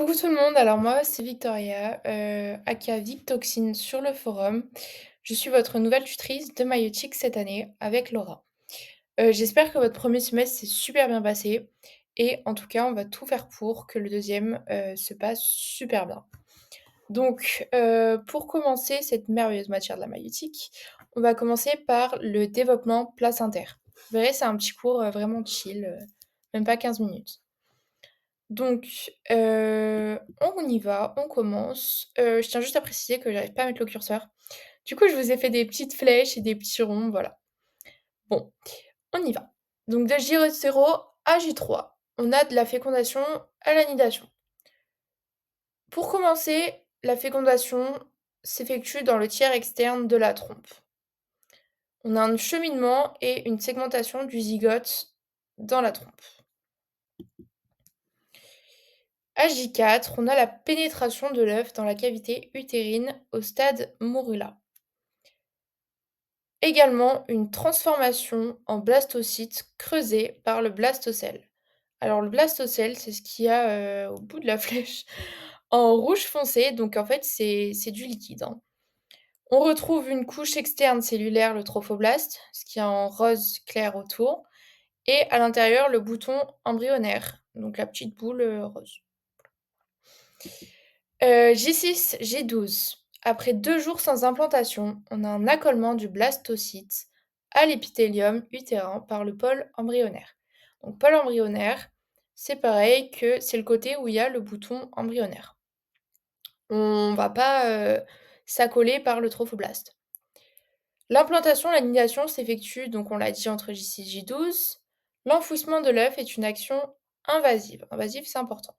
Coucou tout le monde, alors moi c'est Victoria, aka Victoxine sur le forum. Je suis votre nouvelle tutrice de maïeutique cette année avec Laura. J'espère que votre premier semestre s'est super bien passé et en tout cas on va tout faire pour que le deuxième se passe super bien. Donc pour commencer cette merveilleuse matière de la maïeutique, on va commencer par le développement placentaire. Vous verrez c'est un petit cours, vraiment chill, même pas 15 minutes. Donc, on y va, on commence. Je tiens juste à préciser que j'arrive pas à mettre le curseur. Du coup, je vous ai fait des petites flèches et des petits ronds, voilà. Bon, on y va. Donc de J0 à J3, on a de la fécondation à l'anidation. Pour commencer, la fécondation s'effectue dans le tiers externe de la trompe. On a un cheminement et une segmentation du zygote dans la trompe. À J4, on a la pénétration de l'œuf dans la cavité utérine au stade morula. Également une transformation en blastocyte creusé par le blastocelle. Alors le blastocelle, c'est ce qu'il y a, au bout de la flèche en rouge foncé, donc en fait c'est du liquide, hein. On retrouve une couche externe cellulaire, le trophoblaste, ce qu'il y a en rose clair autour, et à l'intérieur le bouton embryonnaire, donc la petite boule, rose. J6, J12. Après 2 jours sans implantation, on a un accolement du blastocyte à l'épithélium utérin par le pôle embryonnaire. Donc pôle embryonnaire, c'est pareil que c'est le côté où il y a le bouton embryonnaire. On va pas, s'accoler par le trophoblaste. L'implantation, l'annihilation s'effectue, donc on l'a dit, entre J6 et J12. L'enfouissement de l'œuf est une action invasive. Invasive, c'est important,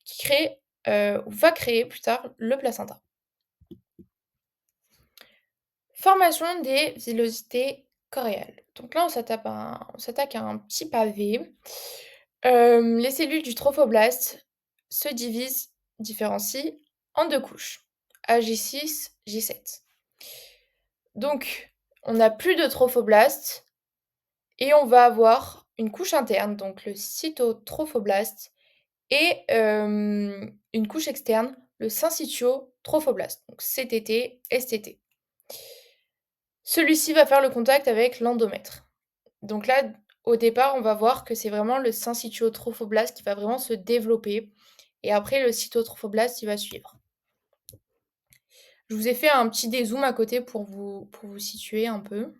qui crée, ou va créer plus tard le placenta. Formation des villosités choriales. Donc là, on s'attaque à un petit pavé. Les cellules du trophoblaste se différencient en 2 couches, AJ6, J7. Donc, on n'a plus de trophoblaste et on va avoir une couche interne, donc le cytotrophoblaste et une couche externe, le syncytiotrophoblast, donc CTT, STT. Celui-ci va faire le contact avec l'endomètre. Donc là, au départ, on va voir que c'est vraiment le syncytiotrophoblast qui va vraiment se développer et après le cytotrophoblaste, il va suivre. Je vous ai fait un petit dézoom à côté pour vous situer un peu.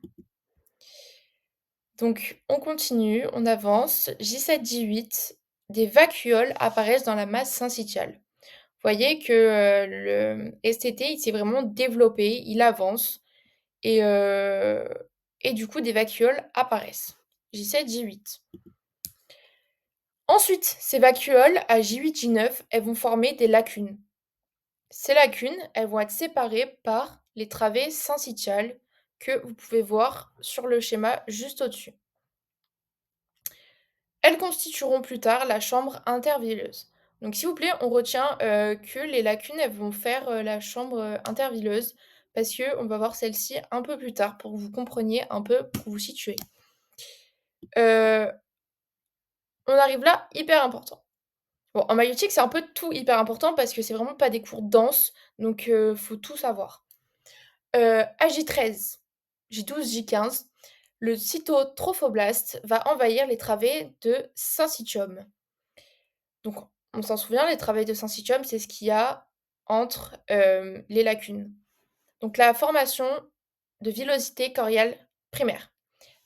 Donc on continue, on avance. J7, J8, des vacuoles apparaissent dans la masse syncytiale. Vous voyez que, le STT, il s'est vraiment développé, il avance et du coup des vacuoles apparaissent. J7, J8. Ensuite, ces vacuoles à J8, J9, elles vont former des lacunes. Ces lacunes, elles vont être séparées par les travées syncytiales que vous pouvez voir sur le schéma juste au-dessus. Elles constitueront plus tard la chambre intervilleuse. Donc s'il vous plaît, on retient, que les lacunes, elles vont faire, la chambre, intervilleuse parce qu'on va voir celle-ci un peu plus tard pour que vous compreniez un peu, pour vous situer. Heu, on arrive là, hyper important. Bon, en maïeutique, c'est un peu tout hyper important parce que c'est vraiment pas des cours denses, donc faut tout savoir. À J13, J12, J15, le cytotrophoblaste va envahir les travées de syncytium. Donc on s'en souvient, les travées de syncytium, c'est ce qu'il y a entre, les lacunes. Donc la formation de villosité choriale primaire.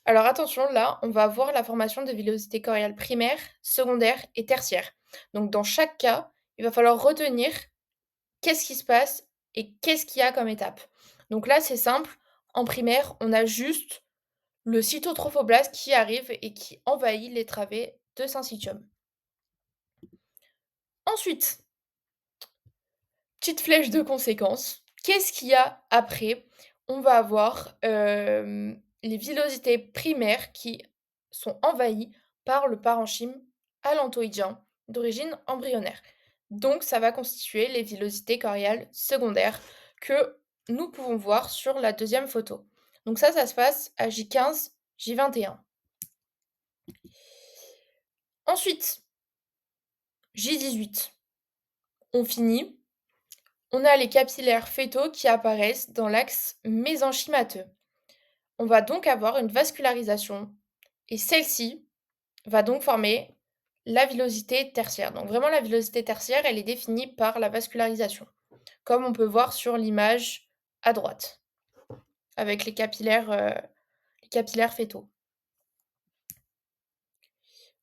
Alors attention, là, on va voir la formation de villosité choriale primaire, secondaire et tertiaire. Donc dans chaque cas, il va falloir retenir qu'est-ce qui se passe et qu'est-ce qu'il y a comme étape. Donc là, c'est simple, en primaire, on a juste le cytotrophoblaste qui arrive et qui envahit les travées de syncytium. Ensuite, petite flèche de conséquences, qu'est-ce qu'il y a après? On va avoir, les villosités primaires qui sont envahies par le parenchyme allantoïdien d'origine embryonnaire. Donc ça va constituer les villosités choriales secondaires que nous pouvons voir sur la deuxième photo. Donc ça se passe à J15, J21. Ensuite, J18. On finit, on a les capillaires fœtaux qui apparaissent dans l'axe mésenchymateux. On va donc avoir une vascularisation et celle-ci va donc former la villosité tertiaire. Donc vraiment la villosité tertiaire, elle est définie par la vascularisation, comme on peut voir sur l'image à droite, avec les capillaires fœtaux.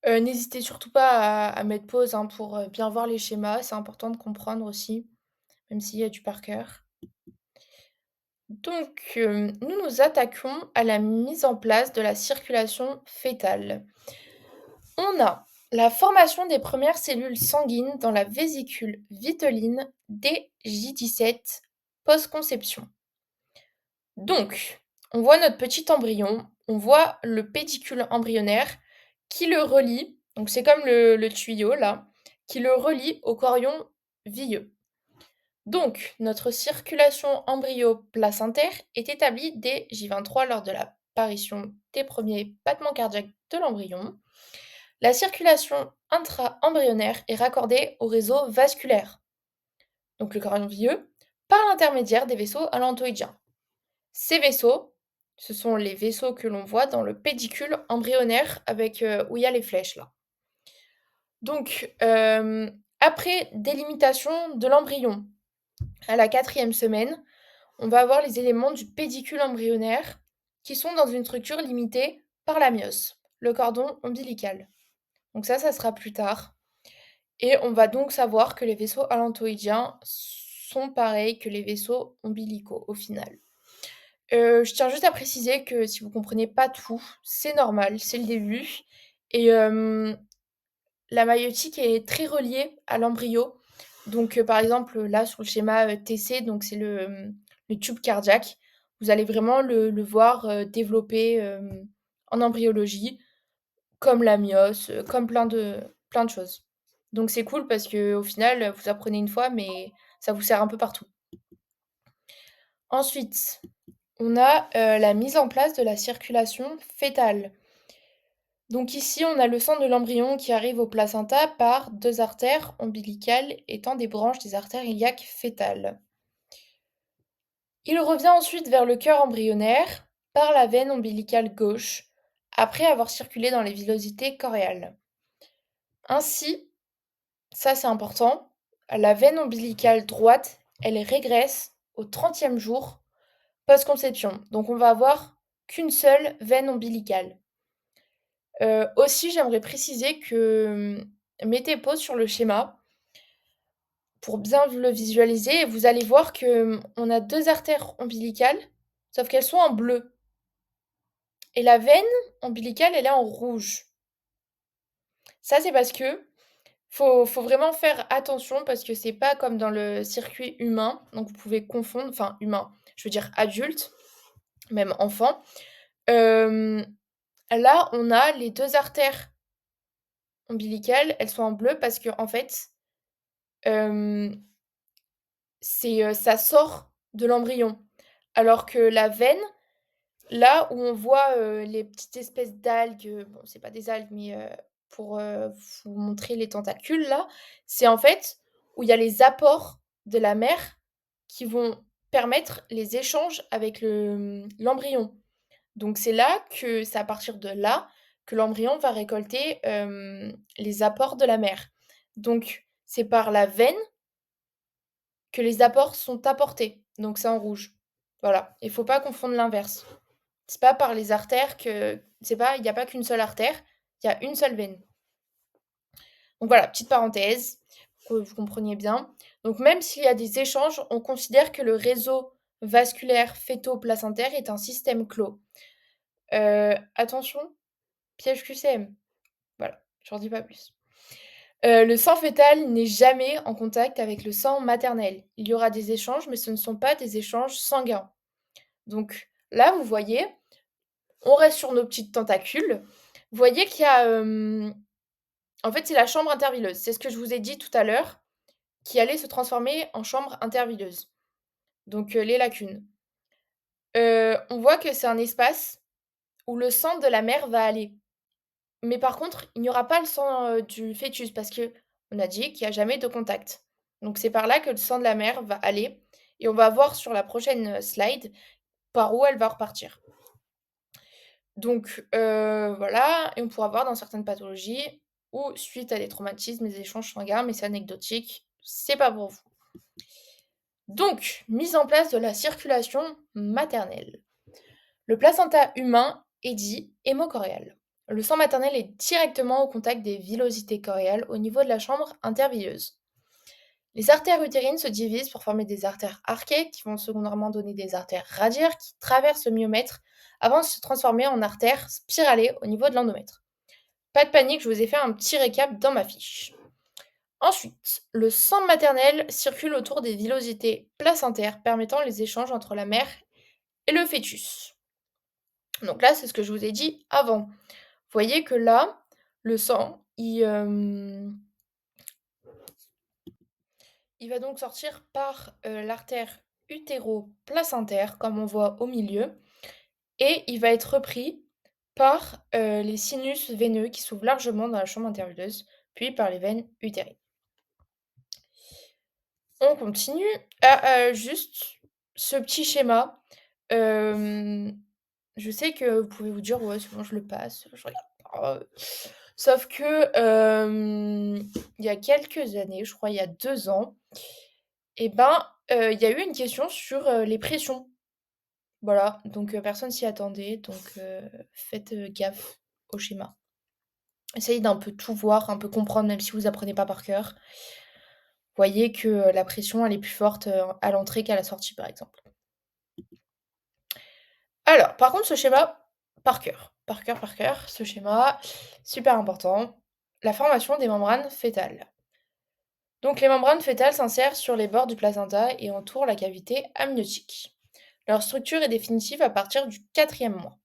N'hésitez surtout pas à mettre pause, hein, pour, bien voir les schémas, c'est important de comprendre aussi, même s'il y a du par cœur. Donc, nous nous attaquons à la mise en place de la circulation fœtale. On a la formation des premières cellules sanguines dans la vésicule vitelline dès J17 post-conception. Donc, on voit notre petit embryon, on voit le pédicule embryonnaire qui le relie, donc c'est comme le tuyau là, qui le relie au chorion villeux. Donc, notre circulation embryo-placentaire est établie dès J23 lors de l'apparition des premiers battements cardiaques de l'embryon. La circulation intra-embryonnaire est raccordée au réseau vasculaire, donc le chorion villeux, par l'intermédiaire des vaisseaux allantoïdiens. Ces vaisseaux, ce sont les vaisseaux que l'on voit dans le pédicule embryonnaire avec, où il y a les flèches là. Donc, après délimitation de l'embryon, à la 4e semaine, on va avoir les éléments du pédicule embryonnaire qui sont dans une structure limitée par la myose, le cordon ombilical. Donc ça sera plus tard et on va donc savoir que les vaisseaux allantoïdiens sont pareils que les vaisseaux ombilicaux au final. Je tiens juste à préciser que si vous comprenez pas tout, c'est normal, c'est le début et la maïeutique est très reliée à l'embryo. Donc, par exemple, là, sur le schéma, TC, donc c'est le tube cardiaque. Vous allez vraiment le voir, développer, en embryologie, comme la myose, comme plein de choses. Donc c'est cool parce qu'au final, vous apprenez une fois, mais ça vous sert un peu partout. Ensuite, on a, la mise en place de la circulation fœtale. Donc ici, on a le sang de l'embryon qui arrive au placenta par 2 artères ombilicales étant des branches des artères iliaques fœtales. Il revient ensuite vers le cœur embryonnaire par la veine ombilicale gauche, après avoir circulé dans les villosités choriales. Ainsi, ça c'est important, la veine ombilicale droite, elle régresse au 30e jour post-conception. Donc on va avoir qu'une seule veine ombilicale. Aussi, j'aimerais préciser que, mettez pause sur le schéma pour bien le visualiser et vous allez voir que, on a 2 artères ombilicales, sauf qu'elles sont en bleu et la veine ombilicale, elle est en rouge. Ça, c'est parce que faut vraiment faire attention parce que c'est pas comme dans le circuit humain, donc vous pouvez confondre enfin humain, je veux dire adulte, même enfant. Hem, Là, on a les 2 artères ombilicales, elles sont en bleu parce qu'en fait, hem, ça sort de l'embryon. Alors que la veine, là où on voit, les petites espèces d'algues, bon, c'est pas des algues, mais, pour, vous montrer les tentacules là, c'est en fait où il y a les apports de la mère qui vont permettre les échanges avec l'embryon. Donc c'est à partir de là que l'embryon va récolter, les apports de la mère. Donc c'est par la veine que les apports sont apportés, donc c'est en rouge. Voilà, il faut pas confondre l'inverse. C'est pas par les artères que c'est pas il y a pas qu'une seule artère, il y a une seule veine. Donc voilà, petite parenthèse, que vous compreniez bien. Donc même s'il y a des échanges, on considère que le réseau vasculaire fœto-placentaire est un système clos. Attention, piège QCM. Voilà, j'en dis pas plus. Le sang fœtal n'est jamais en contact avec le sang maternel. Il y aura des échanges, mais ce ne sont pas des échanges sanguins. Donc là, vous voyez, on reste sur nos petites tentacules. Vous voyez qu'il y a, en fait, c'est la chambre intervilleuse. C'est ce que je vous ai dit tout à l'heure, qui allait se transformer en chambre intervilleuse. Donc, les lacunes. On voit que c'est un espace où le sang de la mère va aller. Mais par contre, il n'y aura pas le sang, du fœtus parce qu'on a dit qu'il y a jamais de contact. Donc c'est par là que le sang de la mère va aller et on va voir sur la prochaine, slide par où elle va repartir. Donc voilà et on pourra voir dans certaines pathologies ou suite à des traumatismes, des échanges sanguins, mais c'est anecdotique, c'est pas pour vous. Donc, mise en place de la circulation maternelle. Le placenta humain est dit hémochorial. Le sang maternel est directement au contact des villosités choriales au niveau de la chambre intervilleuse. Les artères utérines se divisent pour former des artères archées qui vont secondairement donner des artères radiaires qui traversent le myomètre avant de se transformer en artères spiralées au niveau de l'endomètre. Pas de panique, je vous ai fait un petit récap dans ma fiche. Ensuite, le sang maternel circule autour des villosités placentaires permettant les échanges entre la mère et le fœtus. Donc là, c'est ce que je vous ai dit avant. Vous voyez que là, le sang, il va donc sortir par, l'artère utéro-placentaire, comme on voit au milieu, et il va être repris par, les sinus veineux qui s'ouvrent largement dans la chambre intervilleuse, puis par les veines utérines. On continue. Ah, juste ce petit schéma, hem, je sais que vous pouvez vous dire: «Ouais, c'est bon, je le passe, je regarde pas», sauf que, il y a quelques années, je crois il y a 2 ans, et ben, il y a eu une question sur, les pressions. Voilà, donc personne s'y attendait, donc faites, gaffe au schéma. Essayez d'un peu tout voir, un peu comprendre, même si vous apprenez pas par cœur. Voyez que, la pression, elle est plus forte, à l'entrée qu'à la sortie, par exemple. Alors, par contre, ce schéma, par cœur, ce schéma, super important, la formation des membranes fœtales. Donc les membranes fœtales s'insèrent sur les bords du placenta et entourent la cavité amniotique. Leur structure est définitive à partir du 4e mois.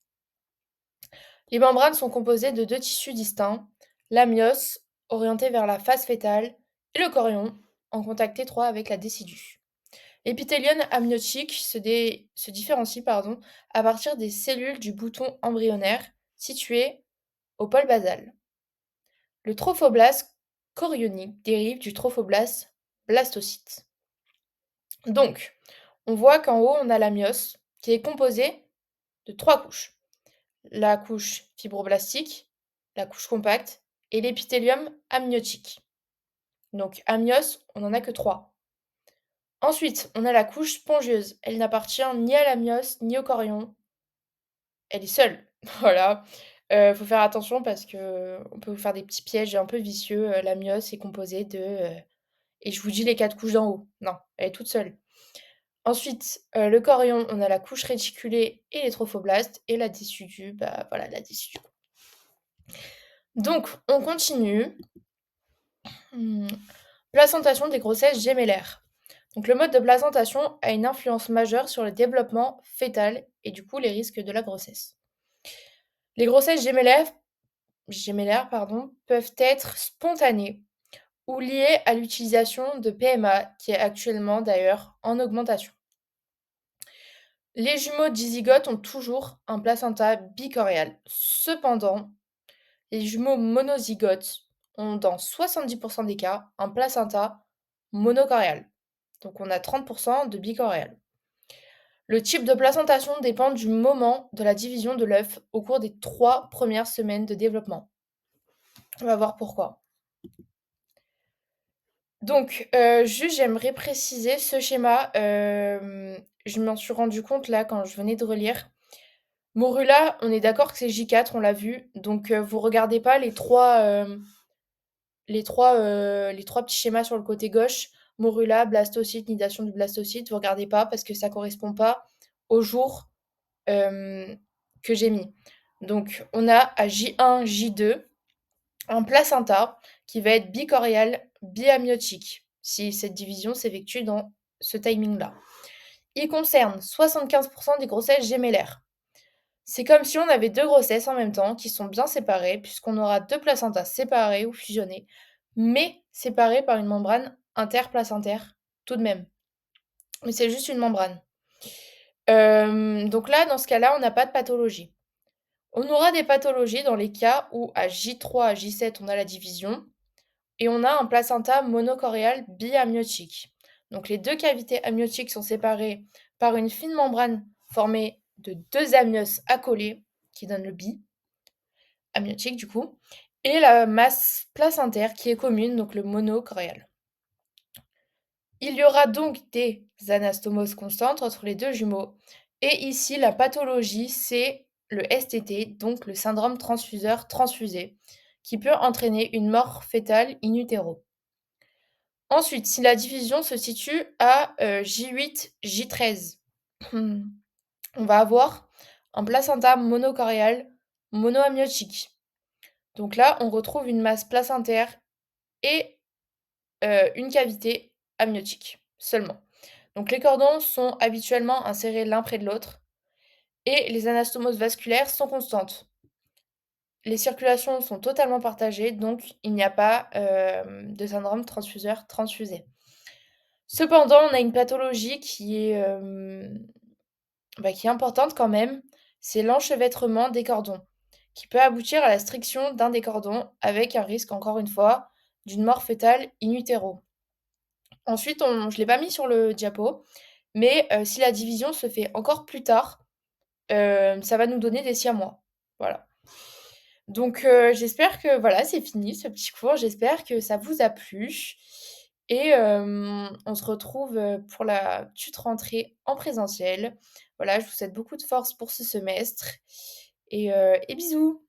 Les membranes sont composées de 2 tissus distincts, l'amnios, orienté vers la face fœtale, et le chorion, en contact étroit avec la décidue. L'épithélium amniotique se différencie à partir des cellules du bouton embryonnaire situées au pôle basal. Le trophoblaste chorionique dérive du trophoblast blastocyte. Donc, on voit qu'en haut, on a l'amnios qui est composé de 3 couches. La couche fibroblastique, la couche compacte et l'épithélium amniotique. Donc amnios, on n'en a que 3. Ensuite, on a la couche spongieuse. Elle n'appartient ni à l'amnios ni au chorion. Elle est seule. Voilà. Faut faire attention parce qu'on peut vous faire des petits pièges un peu vicieux. L'amnios est composé de, et je vous dis les 4 couches d'en haut. Non, elle est toute seule. Ensuite, le chorion, on a la couche réticulée et les trophoblastes et la décidue, bah, voilà, la décidue. Donc on continue. Placentation des grossesses gémellaires. Donc le mode de placentation a une influence majeure sur le développement fœtal et du coup les risques de la grossesse. Les grossesses gémellaires peuvent être spontanées ou liées à l'utilisation de PMA qui est actuellement d'ailleurs en augmentation. Les jumeaux dizygotes ont toujours un placenta bichorial. Cependant, les jumeaux monozygotes ont dans 70% des cas un placenta monochorial. Donc on a 30% de bichorial. Le type de placentation dépend du moment de la division de l'œuf au cours des 3 premières semaines de développement. On va voir pourquoi. Donc juste j'aimerais préciser ce schéma, je m'en suis rendu compte là quand je venais de relire. Morula, on est d'accord que c'est J4, on l'a vu, donc vous regardez pas les trois petits schémas sur le côté gauche, morula, blastocyte, nidation du blastocyte, vous regardez pas parce que ça correspond pas au jour, que j'ai mis. Donc on a à J1, J2, un placenta qui va être bichorial, biamniotique, si cette division s'effectue dans ce timing-là. Il concerne 75 des grossesses gémellaires. C'est comme si on avait 2 grossesses en même temps qui sont bien séparées puisqu'on aura 2 placentas séparés ou fusionnés, mais séparés par une membrane interplacentaire tout de même. Mais c'est juste une membrane. Donc là, dans ce cas-là, on n'a pas de pathologie. On aura des pathologies dans les cas où à J3, à J7, on a la division, et on a un placenta monochorial biamniotique. Donc les 2 cavités amniotiques sont séparées par une fine membrane formée de 2 amnios accolés qui donnent le bi, amniotique du coup, et la masse placentaire qui est commune, donc le monochorial. Il y aura donc des anastomoses constantes entre les 2 jumeaux et ici la pathologie c'est le STT, donc le syndrome transfuseur-transfusé, qui peut entraîner une mort fœtale in utero. Ensuite, si la division se situe à, J8, J13, on va avoir un placenta monochorial monoamniotique. Donc là, on retrouve une masse placentaire et une cavité amniotique seulement. Donc les cordons sont habituellement insérés l'un près de l'autre et les anastomoses vasculaires sont constantes. Les circulations sont totalement partagées, donc il n'y a pas, de syndrome transfuseur-transfusé. Cependant, on a une pathologie qui est importante quand même, c'est l'enchevêtrement des cordons, qui peut aboutir à la striction d'un des cordons avec un risque, encore une fois, d'une mort fœtale in utero. Ensuite, je ne l'ai pas mis sur le diapo, mais si la division se fait encore plus tard, ça va nous donner des siamois. Voilà. Donc j'espère que voilà, c'est fini ce petit cours. J'espère que ça vous a plu et on se retrouve, pour la toute rentrée en présentiel. Voilà, je vous souhaite beaucoup de force pour ce semestre et bisous!